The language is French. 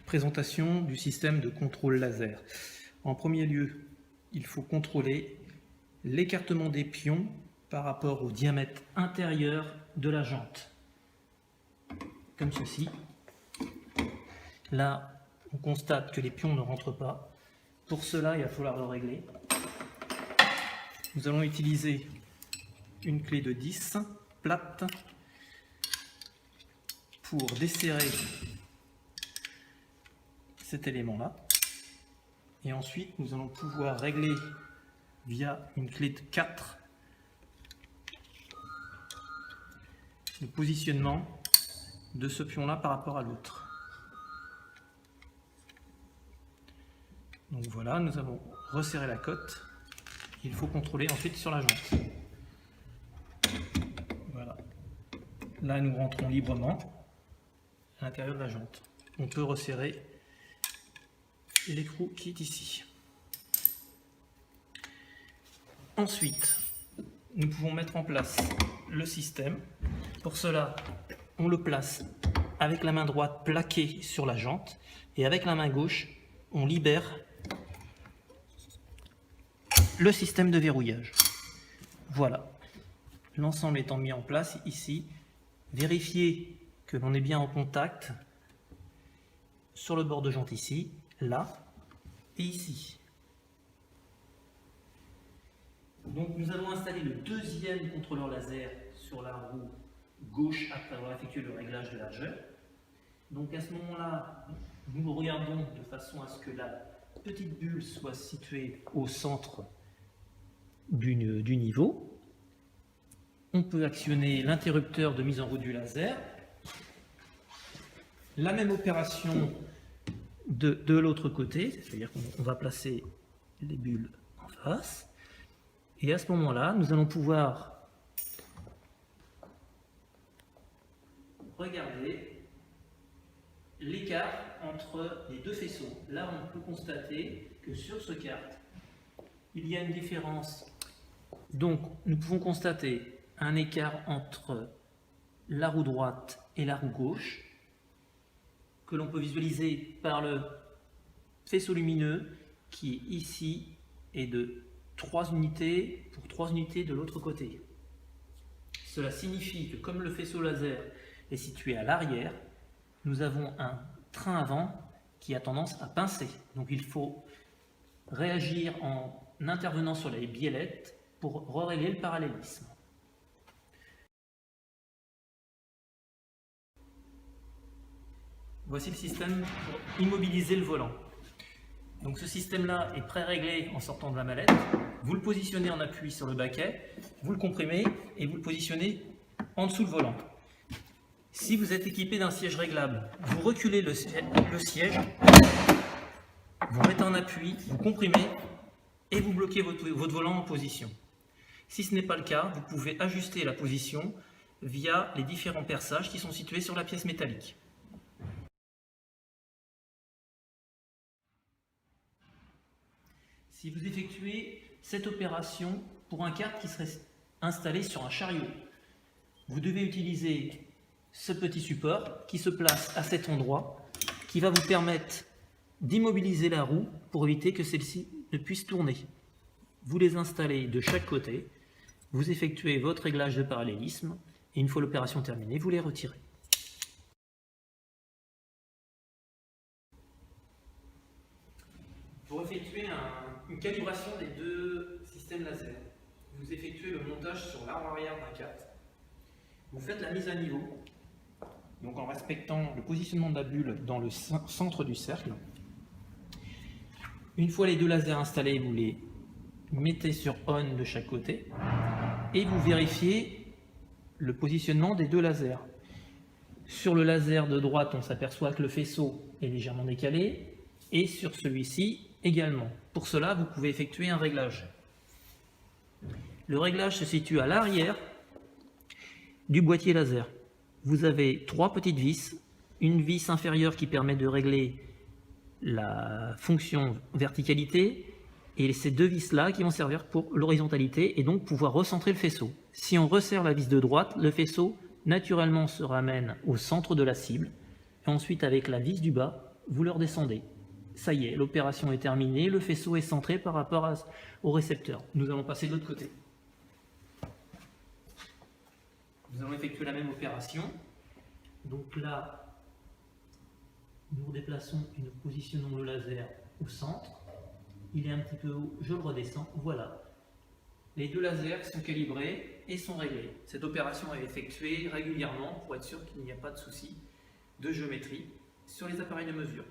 Présentation du système de contrôle laser. En premier lieu, il faut contrôler l'écartement des pions par rapport au diamètre intérieur de la jante. Comme ceci. Là, on constate que les pions ne rentrent pas. Pour cela, il va falloir le régler. Nous allons utiliser une clé de 10 plate pour desserrer cet élément-là. Et ensuite, nous allons pouvoir régler via une clé de 4 le positionnement de ce pion-là par rapport à l'autre. Donc voilà, nous avons resserré la cote. Il faut contrôler ensuite sur la jante. Voilà. Là, nous rentrons librement à l'intérieur de la jante. On peut resserrer l'écrou qui est ici. Ensuite, nous pouvons mettre en place le système. Pour cela, on le place avec la main droite plaquée sur la jante et avec la main gauche, on libère le système de verrouillage. Voilà. L'ensemble étant mis en place ici, vérifiez que l'on est bien en contact sur le bord de jante ici, là et ici. Donc nous allons installer le deuxième contrôleur laser sur la roue gauche après avoir effectué le réglage de largeur. Donc à ce moment-là, nous regardons de façon à ce que la petite bulle soit située au centre du niveau. On peut actionner l'interrupteur de mise en route du laser. La même opération de l'autre côté, c'est-à-dire qu'on va placer les bulles en face. Et à ce moment-là, nous allons pouvoir regarder l'écart entre les deux faisceaux. Là, on peut constater que sur ce kart, il y a une différence. Donc, nous pouvons constater un écart entre la roue droite et la roue gauche, que l'on peut visualiser par le faisceau lumineux qui ici est de 3 unités pour 3 unités de l'autre côté. Cela signifie que comme le faisceau laser est situé à l'arrière, nous avons un train avant qui a tendance à pincer. Donc il faut réagir en intervenant sur les biellettes pour régler le parallélisme. Voici le système pour immobiliser le volant. Donc ce système-là est pré-réglé en sortant de la mallette. Vous le positionnez en appui sur le baquet, vous le comprimez et vous le positionnez en dessous le volant. Si vous êtes équipé d'un siège réglable, vous reculez le siège, vous mettez en appui, vous comprimez et vous bloquez votre volant en position. Si ce n'est pas le cas, vous pouvez ajuster la position via les différents perçages qui sont situés sur la pièce métallique. Si vous effectuez cette opération pour un kart qui serait installé sur un chariot, vous devez utiliser ce petit support qui se place à cet endroit, qui va vous permettre d'immobiliser la roue pour éviter que celle-ci ne puisse tourner. Vous les installez de chaque côté, vous effectuez votre réglage de parallélisme et une fois l'opération terminée, vous les retirez. Pour effectuer une calibration des deux systèmes laser, vous effectuez le montage sur l'arme arrière d'un kart. Vous faites la mise à niveau, donc en respectant le positionnement de la bulle dans le centre du cercle. Une fois les deux lasers installés, vous les mettez sur on de chaque côté et vous vérifiez le positionnement des deux lasers. Sur le laser de droite, on s'aperçoit que le faisceau est légèrement décalé et sur celui-ci également. Pour cela, vous pouvez effectuer un réglage. Le réglage se situe à l'arrière du boîtier laser. Vous avez 3 petites vis, une vis inférieure qui permet de régler la fonction verticalité et ces 2 vis-là qui vont servir pour l'horizontalité et donc pouvoir recentrer le faisceau. Si on resserre la vis de droite, le faisceau naturellement se ramène au centre de la cible et ensuite avec la vis du bas, vous le redescendez. Ça y est, l'opération est terminée, le faisceau est centré par rapport au récepteur. Nous allons passer de l'autre côté. Nous allons effectuer la même opération. Donc là, nous redéplaçons et nous positionnons le laser au centre. Il est un petit peu haut, je le redescends, voilà. Les deux lasers sont calibrés et sont réglés. Cette opération est effectuée régulièrement pour être sûr qu'il n'y a pas de souci de géométrie sur les appareils de mesure.